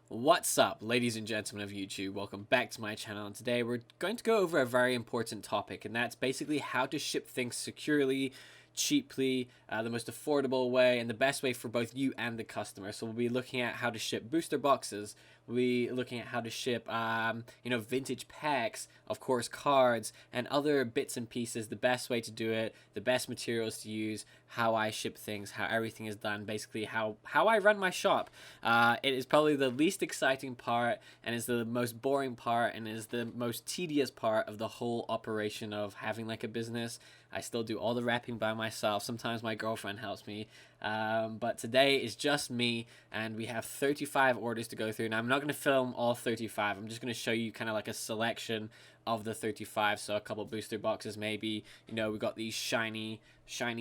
What's up, ladies and gentlemen of YouTube? Welcome back to my channel, and today we're going to go over a very important topic, and that's basically how to ship things securely, cheaply, the most affordable way, and the best way for both you and the customer. So we'll be looking at how to ship booster boxes, we'll be looking at how to ship vintage packs, of course cards, and other bits and pieces, the best way to do it, the best materials to use, how I ship things, how everything is done, basically how I run my shop. It is probably the least exciting part, and is the most boring part, and is the most tedious part of the whole operation of having like a business. I still do all the wrapping by myself. Sometimes my girlfriend helps me, but today is just me, and we have 35 orders to go through. Now I'm not going to film all 35. I'm just going to show you kind of like a selection of the 35. So a couple booster boxes, maybe. You know, we got these shiny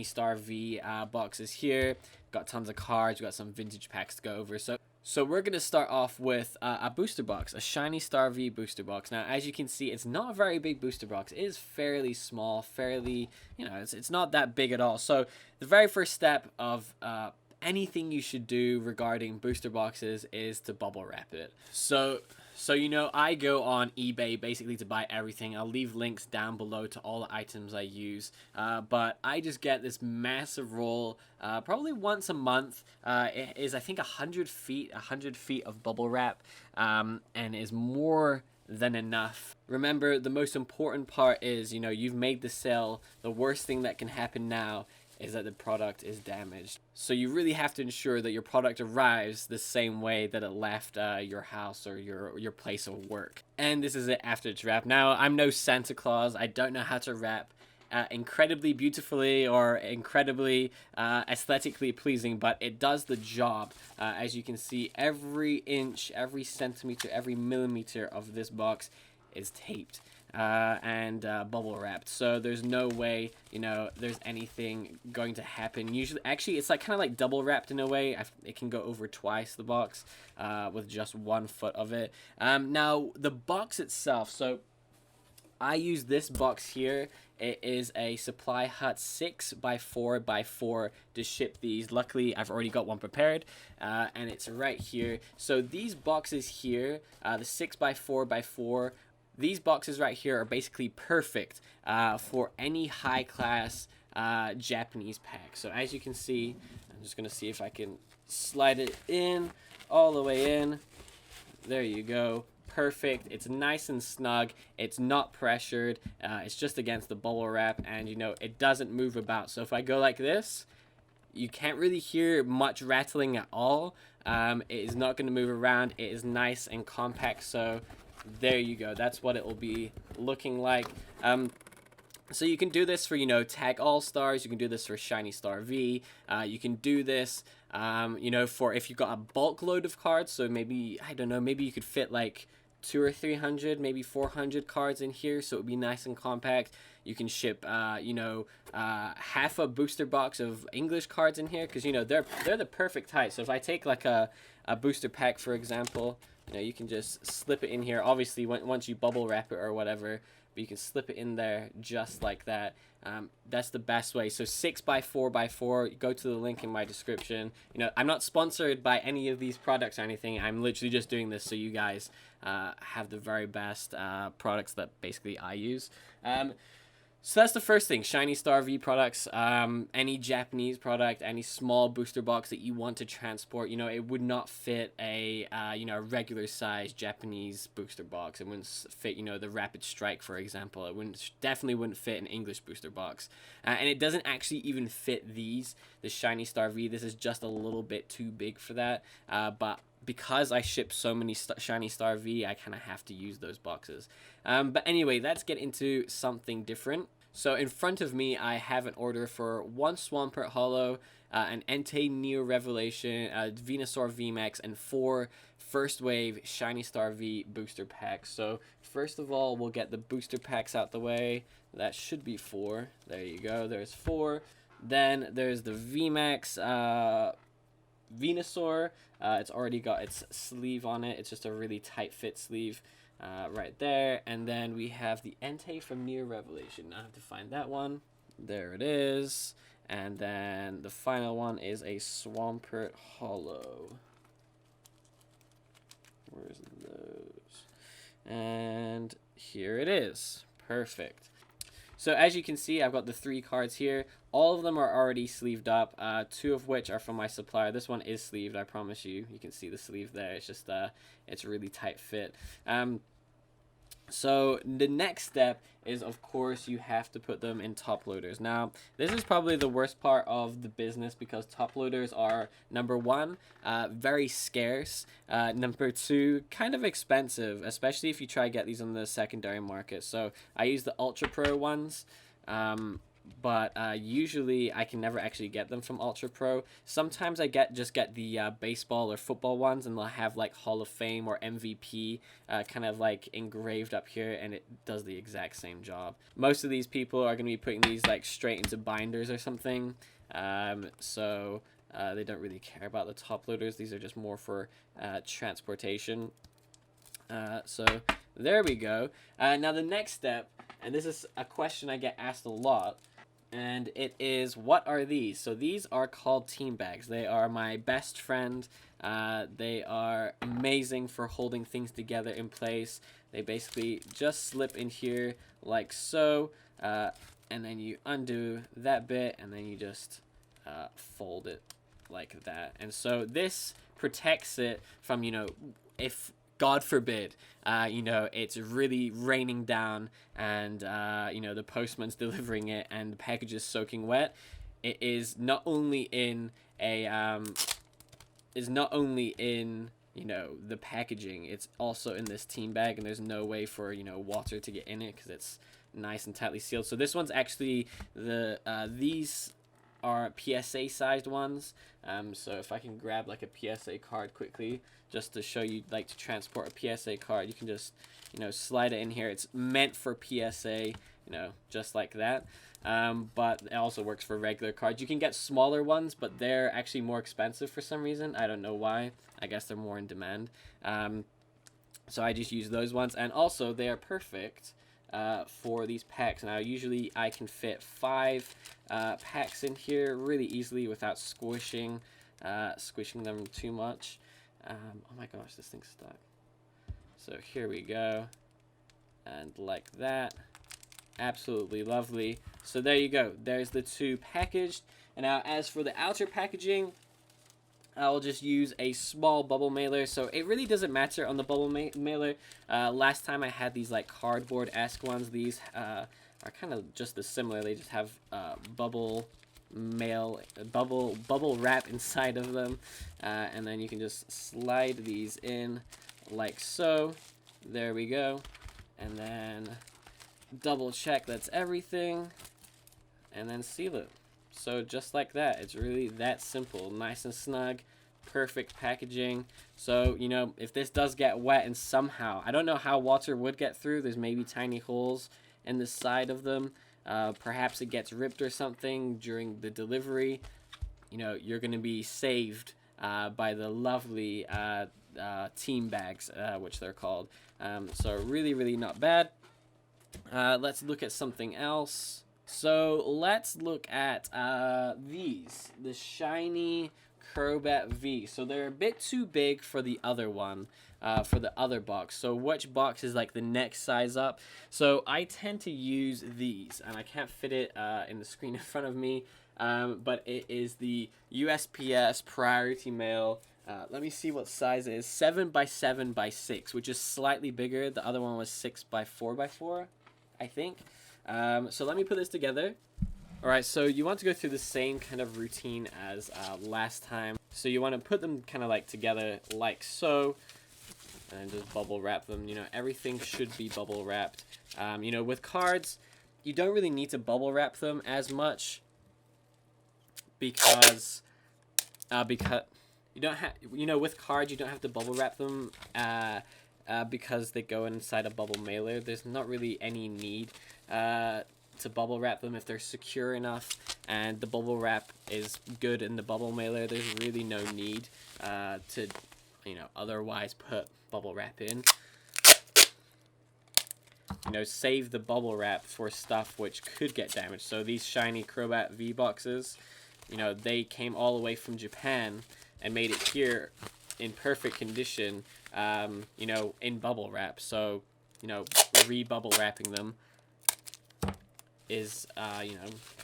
Star V boxes here. Got tons of cards. We got some vintage packs to go over. So we're going to start off with a booster box, a Shiny Star V booster box. Now, as you can see, it's not a very big booster box. It is fairly small, fairly, it's not that big at all. So the very first step of anything you should do regarding booster boxes is to bubble wrap it. So I go on eBay basically to buy everything. I'll leave links down below to all the items I use. But I just get this massive roll, probably once a month. It is, I think, 100 feet of bubble wrap, and is more than enough. Remember, the most important part is, you've made the sale. The worst thing that can happen now is that the product is damaged. So you really have to ensure that your product arrives the same way that it left your house or your place of work. And this is it after it's wrapped. Now, I'm no Santa Claus. I don't know how to wrap incredibly beautifully or incredibly aesthetically pleasing, but it does the job. As you can see, every inch, every centimeter, every millimeter of this box is taped and bubble wrapped, so there's no way there's anything going to happen. Usually, actually, it's like kind of like double wrapped in a way. It can go over twice the box with just 1 foot of it. Now the box itself, so I use this box here. It is a Supply Hut 6x4x4 to ship these. Luckily, I've already got one prepared, and it's right here. So these boxes here, the 6x4x4, these boxes right here are basically perfect for any high-class Japanese pack. So as you can see, I'm just going to see if I can slide it in, all the way in. There you go. Perfect. It's nice and snug. It's not pressured. It's just against the bubble wrap, and it doesn't move about. So if I go like this, you can't really hear much rattling at all. It is not going to move around. It is nice and compact. So there you go. That's what it will be looking like. So you can do this for, Tag All-Stars. You can do this for Shiny Star V. You can do this, for if you've got a bulk load of cards. So maybe, I don't know, maybe you could fit like 200 or 300, maybe 400 cards in here. So it would be nice and compact. You can ship, half a booster box of English cards in here, because, they're the perfect height. So if I take like a booster pack, for example, you can just slip it in here. Obviously, once you bubble wrap it or whatever, but you can slip it in there just like that. That's the best way. So 6x4x4, go to the link in my description. I'm not sponsored by any of these products or anything. I'm literally just doing this so you guys have the very best products that basically I use. So that's the first thing, Shiny Star V products. Any Japanese product, any small booster box that you want to transport, it would not fit a regular size Japanese booster box. It wouldn't fit, the Rapid Strike, for example. It definitely wouldn't fit an English booster box. And it doesn't actually even fit the Shiny Star V. This is just a little bit too big for that. But because I ship so many Shiny Star V, I kind of have to use those boxes. But anyway, let's get into something different. So in front of me, I have an order for 1 Swampert Holo, an Entei Neo Revelation, Venusaur VMAX, and 4 First Wave Shiny Star V booster packs. So first of all, we'll get the booster packs out the way. That should be 4. There you go. There's 4. Then there's the VMAX Venusaur. It's already got its sleeve on it. It's just a really tight fit sleeve. Right there, and then we have the Entei from Neo Revelation. Now I have to find that one. There it is. And then the final one is a Swampert Hollow. Where's those? And here it is. Perfect. So as you can see, I've got the 3 cards here. All of them are already sleeved up. 2 of which are from my supplier. This one is sleeved, I promise you. You can see the sleeve there. It's just it's a really tight fit. So the next step is, of course, you have to put them in top loaders. Now, this is probably the worst part of the business because top loaders are, number 1, very scarce. Number 2, kind of expensive, especially if you try to get these on the secondary market. So I use the Ultra Pro ones. But usually I can never actually get them from Ultra Pro. Sometimes I just get the baseball or football ones, and they'll have like Hall of Fame or MVP kind of like engraved up here, and it does the exact same job. Most of these people are going to be putting these like straight into binders or something, so they don't really care about the top loaders. These are just more for transportation. So there we go. Now the next step, and this is a question I get asked a lot, and it is, what are these? So these are called team bags. They are my best friend. They are amazing for holding things together in place. They basically just slip in here like so, and then you undo that bit, and then you just fold it like that. And so this protects it from, you know, if God forbid, you know, it's really raining down and, you know, the postman's delivering it and the package is soaking wet. It is not only in a, you know, the packaging, it's also in this team bag, and there's no way for, you know, water to get in it because it's nice and tightly sealed. So this one's actually these are PSA sized ones. So if I can grab like a PSA card quickly, just to show you, like, to transport a PSA card, you can just, you know, slide it in here. It's meant for PSA, you know, just like that. But it also works for regular cards. You can get smaller ones, but they're actually more expensive for some reason. I don't know why. I guess they're more in demand. So I just use those ones, and also they are perfect for these packs. Now usually I can fit 5 packs in here really easily without squishing them too much. Oh my gosh, this thing's stuck. So here we go, and like that. Absolutely lovely. So there you go. There's the 2 packaged. And now as for the outer packaging, I'll just use a small bubble mailer. So it really doesn't matter on the bubble mailer. Last time I had these like cardboard-esque ones. These are kind of just as similar. They just have bubble wrap inside of them, and then you can just slide these in like so. There we go. And then double check that's everything, and then seal it. So just like that, it's really that simple. Nice and snug, perfect packaging. So, you know, if this does get wet and somehow, I don't know how water would get through, there's maybe tiny holes in the side of them. Perhaps it gets ripped or something during the delivery. You know, you're going to be saved by the lovely team bags, which they're called. So really, really not bad. Let's look at something else. So let's look at these, the shiny Crobat V. So they're a bit too big for the other one, for the other box. So which box is like the next size up? So I tend to use these, and I can't fit it in the screen in front of me, but it is the USPS Priority Mail. Let me see what size it is. 7x7x6, which is slightly bigger. The other one was 6x4x4, I think. So let me put this together. Alright, so you want to go through the same kind of routine as last time. So you want to put them kind of like together like so, and just bubble wrap them. You know, everything should be bubble wrapped. You know, with cards, you don't really need to bubble wrap them as much because you don't have, you know, with cards you don't have to bubble wrap them because they go inside a bubble mailer. There's not really any need to bubble wrap them if they're secure enough and the bubble wrap is good in the bubble mailer. There's really no need to, you know, otherwise put bubble wrap in. save the bubble wrap for stuff which could get damaged. So these shiny Crobat V boxes, they came all the way from Japan and made it here in perfect condition, in bubble wrap. So, re-bubble wrapping them is,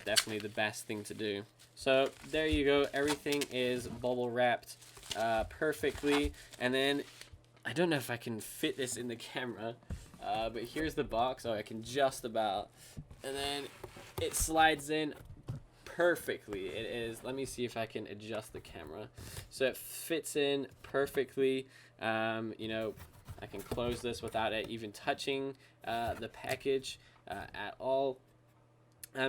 definitely the best thing to do. So there you go. Everything is bubble wrapped perfectly. And then, I don't know if I can fit this in the camera, but here's the box. Oh, I can just about. And then it slides in perfectly. It is. Let me see if I can adjust the camera. So it fits in perfectly. I can close this without it even touching the package at all.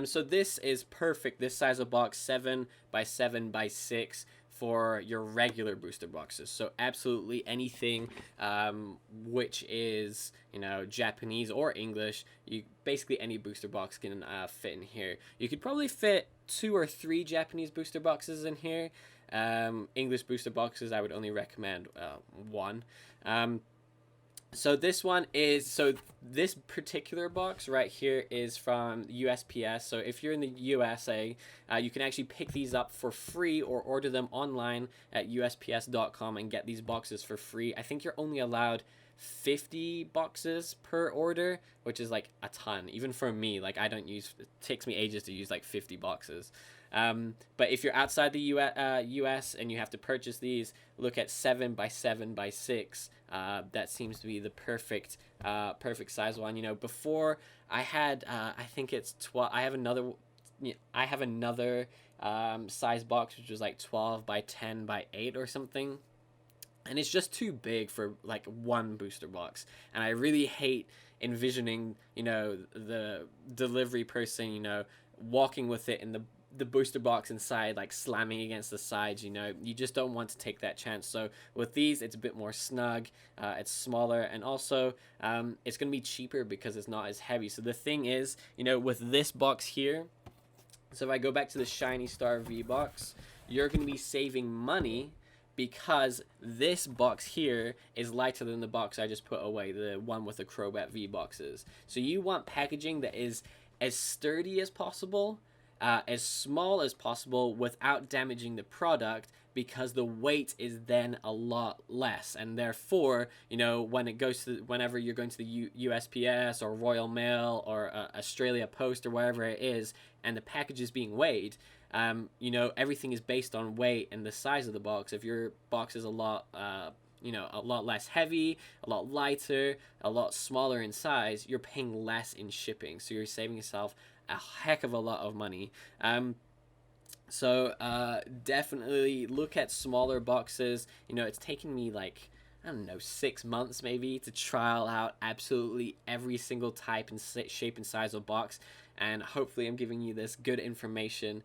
So this is perfect. This size of box, 7 by 7 by 6 for your regular booster boxes. So absolutely anything which is, Japanese or English, basically any booster box can fit in here. You could probably fit 2 or 3 Japanese booster boxes in here. English booster boxes, I would only recommend 1. So this particular box right here is from USPS. So if you're in the USA, you can actually pick these up for free or order them online at USPS.com and get these boxes for free. I think you're only allowed 50 boxes per order, which is like a ton. Even for me, like it takes me ages to use like 50 boxes. But if you're outside the US and you have to purchase these, look at 7 by 7 by 6. That seems to be the perfect size one. Before I had, I think it's 12. I have another size box which was like 12 by 10 by 8 or something. And it's just too big for like one booster box. And I really hate envisioning, the delivery person, walking with it in the booster box inside, like slamming against the sides. You just don't want to take that chance. So with these, it's a bit more snug, it's smaller, and also it's going to be cheaper because it's not as heavy. So the thing is, with this box here, so if I go back to the Shiny Star V box, you're going to be saving money because this box here is lighter than the box I just put away, the one with the Crobat V boxes. So you want packaging that is as sturdy as possible, as small as possible without damaging the product, because the weight is then a lot less, and therefore whenever you're going to the USPS or Royal Mail or Australia Post or wherever it is, and the package is being weighed, everything is based on weight and the size of the box. If your box is a lot less heavy, a lot lighter, a lot smaller in size, you're paying less in shipping, so you're saving yourself a heck of a lot of money. So definitely look at smaller boxes. It's taken me like, I don't know, 6 months maybe to trial out absolutely every single type and shape and size of box, and hopefully I'm giving you this good information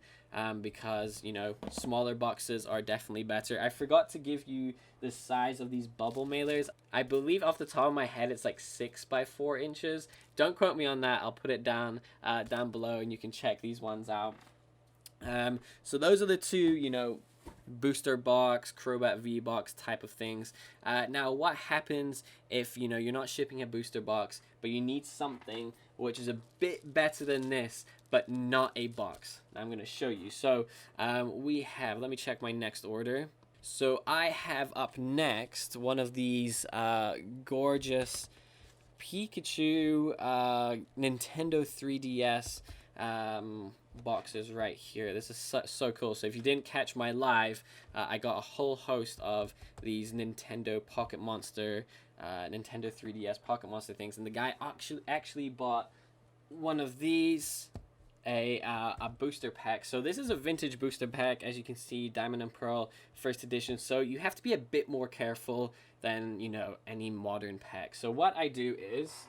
because smaller boxes are definitely better. I forgot to give you the size of these bubble mailers. I believe off the top of my head it's like 6 by 4 inches. Don't quote me on that. I'll put it down below and you can check these ones out. So those are the two, booster box, Crobat V box type of things. Now what happens if you're not shipping a booster box, but you need something which is a bit better than this, but not a box? I'm going to show you. So let me check my next order. So I have up next one of these gorgeous Pikachu Nintendo 3DS boxes right here. This is so cool. So if you didn't catch my live, I got a whole host of these Nintendo Pocket Monster, Nintendo 3DS Pocket Monster things, and the guy actually bought one of these, a booster pack. So this is a vintage booster pack, as you can see, Diamond and Pearl first edition. So you have to be a bit more careful than any modern pack. So what I do is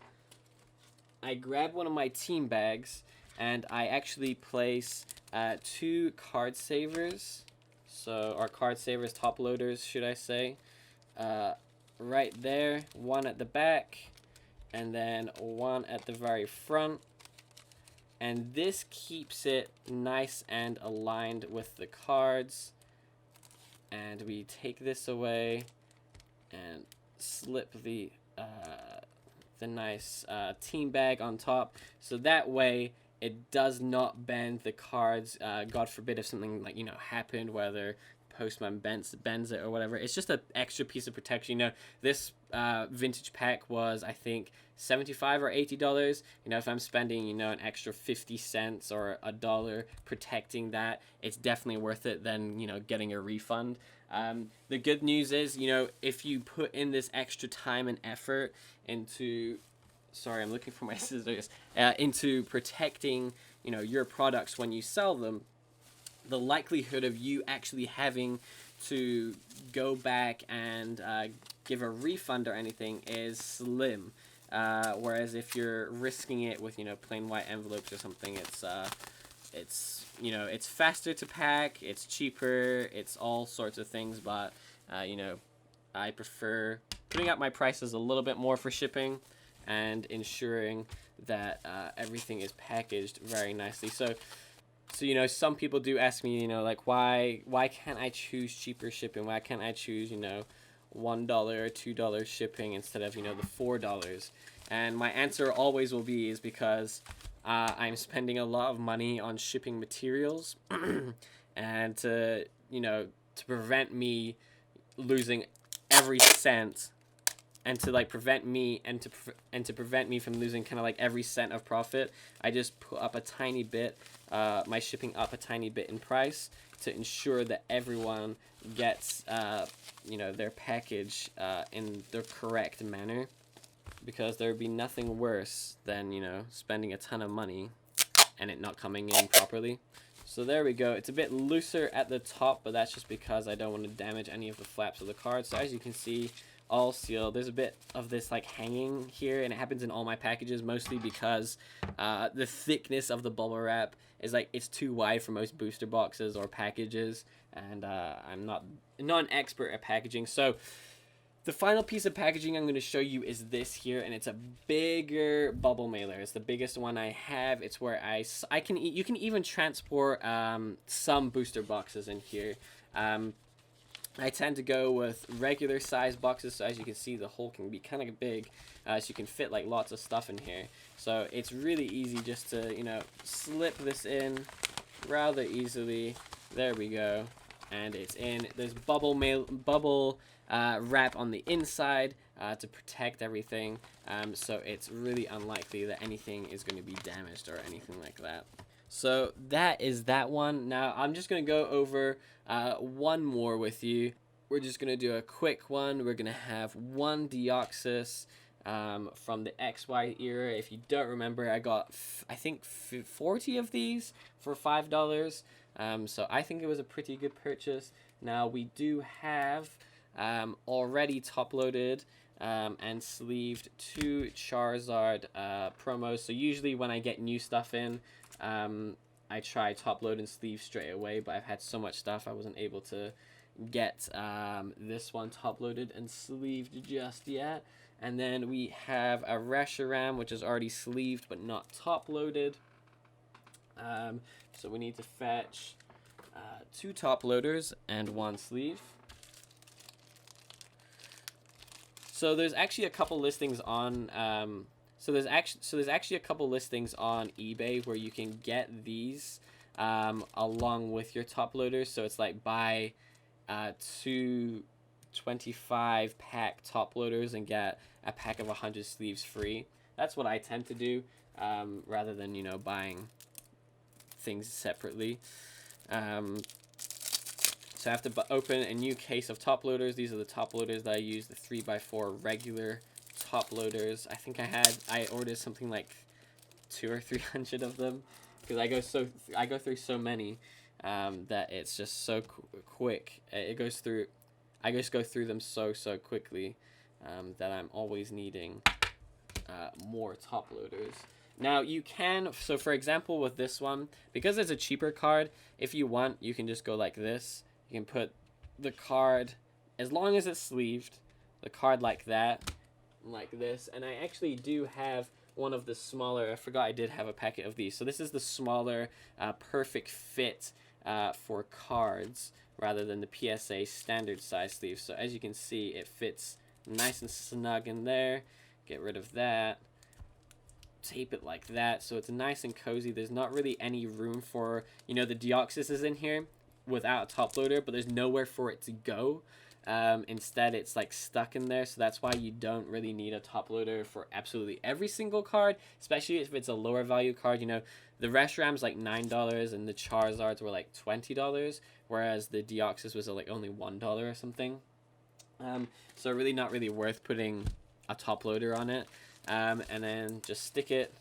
I grab one of my team bags and I actually place 2 card savers, or card savers, top loaders should I say, right there, one at the back and then one at the very front. And this keeps it nice and aligned with the cards. And we take this away and slip the the nice team bag on top, so that way it does not bend the cards. God forbid if something like, you know, happened, whether postman bends it or whatever. It's just an extra piece of protection. You know, this vintage pack was, I think, $75 or $80. You know, if I'm spending, you know, an extra 50 cents or $1 protecting that, it's definitely worth it than, you know, getting a refund. The good news is, you know, if you put in this extra time and effort into, sorry, I'm looking for my scissors, into protecting, you know, your products when you sell them, the likelihood of you actually having to go back and give a refund or anything is slim. Whereas if you're risking it with, you know, plain white envelopes or something, it's you know, it's faster to pack, it's cheaper, it's all sorts of things, but you know, I prefer putting up my prices a little bit more for shipping and ensuring that everything is packaged very nicely. So you know, some people do ask me, you know, like, why can't I choose cheaper shipping? Why can't I choose, you know, $1 or $2 shipping instead of, you know, the $4? And my answer always will be is because I'm spending a lot of money on shipping materials, and to, you know, to prevent me losing every cent, and to like prevent me to prevent me from losing kind of like every cent of profit, I just put up a tiny bit, my shipping up a tiny bit in price to ensure that everyone gets you know, their package in the correct manner, because there would be nothing worse than, you know, spending a ton of money and it not coming in properly. So there we go. It's a bit looser at the top, but that's just because I don't want to damage any of the flaps of the card. So as you can see, all sealed. There's a bit of this like hanging here, and it happens in all my packages, mostly because the thickness of the bubble wrap is like, it's too wide for most booster boxes or packages, and I'm not an expert at packaging. So the final piece of packaging I'm going to show you is this here, and it's a bigger bubble mailer. It's the biggest one I have. It's where you can even transport some booster boxes in here. I tend to go with regular size boxes, so as you can see, the hole can be kind of big, so you can fit like lots of stuff in here. So it's really easy just to, you know, slip this in rather easily. There we go, and it's in. There's bubble wrap on the inside to protect everything, so it's really unlikely that anything is going to be damaged or anything like that. So that is that one. Now I'm just going to go over one more with you. We're just going to do a quick one. We're going to have one Deoxys from the XY era. If you don't remember, I got, I think, 40 of these for $5. So I think it was a pretty good purchase. Now we do have already top-loaded and sleeved 2 Charizard promos. So usually when I get new stuff in, I try top load and sleeve straight away, but I've had so much stuff I wasn't able to get this one top loaded and sleeved just yet. And then we have a Reshiram, which is already sleeved but not top loaded. So we need to fetch 2 top loaders and 1 sleeve. So there's actually a couple listings on So there's actually a couple listings on eBay where you can get these along with your top loaders. So it's like buy 2 25 pack top loaders and get a pack of 100 sleeves free. That's what I tend to do, rather than, you know, buying things separately. So I have to open a new case of top loaders. These are the top loaders that I use, the 3x4 regular top loaders. I think I ordered something like 200 or 300 of them, because I go through so many that it's just so quick. I just go through them so quickly that I'm always needing more top loaders. Now you can, so for example with this one, because it's a cheaper card, if you want, you can just go like this. You can put the card, as long as it's sleeved, the card like that, like this. And I actually do have one of the smaller, I forgot I did have a packet of these. So this is the smaller perfect fit for cards rather than the PSA standard size sleeve. So as you can see, it fits nice and snug in there. get rid of that, tape it like that so it's nice and cozy. There's not really any room for, you know, the Deoxys is in here without a top loader, but there's nowhere for it to go. Instead it's like stuck in there, so that's why you don't really need a top loader for absolutely every single card, especially if it's a lower value card. You know, the Restram's like $9 and the Charizards were like $20, whereas the Deoxys was like only $1 or something. So really not really worth putting a top loader on it. And then just stick it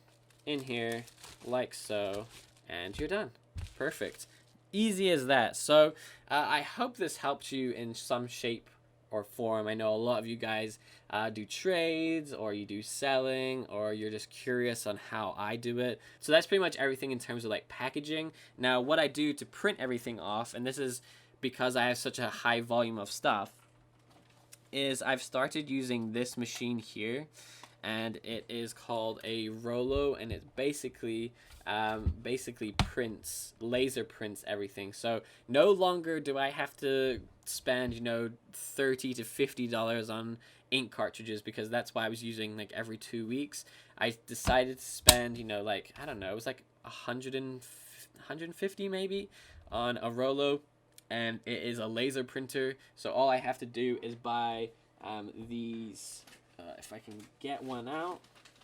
in here like so, and you're done. Perfect. Easy as that. So I hope this helped you in some shape or form. I know a lot of you guys do trades, or you do selling, or you're just curious on how I do it. So that's pretty much everything in terms of like packaging. Now what I do to print everything off, and this is because I have such a high volume of stuff, is I've started using this machine here, and it is called a Rollo, and it basically laser prints everything. So no longer do I have to spend, you know, $30 to $50 on ink cartridges, because that's why I was using like every 2 weeks. I decided to spend, you know, like, I don't know, it was like 150 maybe on a Rollo, and it is a laser printer. So all I have to do is buy these, if I can get one out.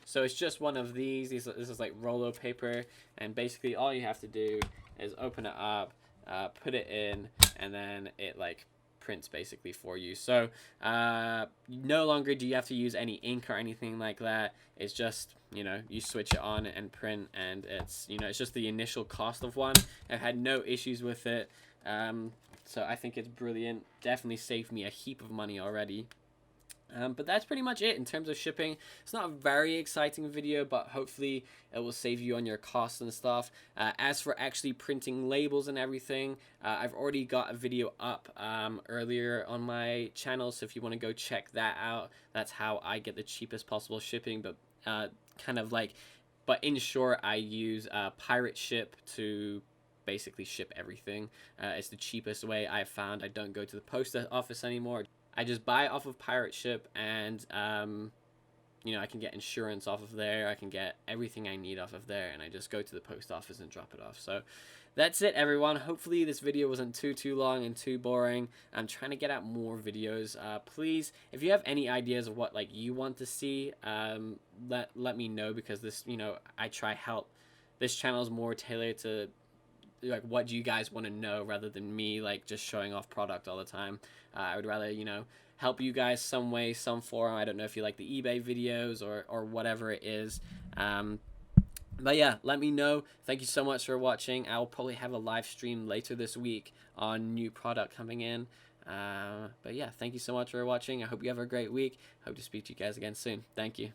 So it's just one of these. This is like Rollo paper, and basically all you have to do is open it up, put it in, and then it like prints basically for you. So no longer do you have to use any ink or anything like that. It's just, you know, you switch it on and print, and it's, you know, it's just the initial cost of one. I've had no issues with it. So I think it's brilliant. Definitely saved me a heap of money already. But that's pretty much it in terms of shipping. It's not a very exciting video, but hopefully it will save you on your costs and stuff. As for actually printing labels and everything, I've already got a video up earlier on my channel, so if you want to go check that out, that's how I get the cheapest possible shipping. But but in short, I use Pirate Ship to basically ship everything. It's the cheapest way I've found. I don't go to the post office anymore. I just buy it off of Pirate Ship, and you know, I can get insurance off of there. I can get everything I need off of there, and I just go to the post office and drop it off. So that's it, everyone. Hopefully this video wasn't too long and too boring. I'm trying to get out more videos. Please, if you have any ideas of what like you want to see, let me know, because this, you know, I try help. This channel is more tailored to like what do you guys want to know, rather than me like just showing off product all the time. I would rather, you know, help you guys some way, some form. I don't know if you like the eBay videos or whatever it is. But yeah, let me know. Thank you so much for watching. I'll probably have a live stream later this week on new product coming in. But yeah, thank you so much for watching. I hope you have a great week. Hope to speak to you guys again soon. Thank you.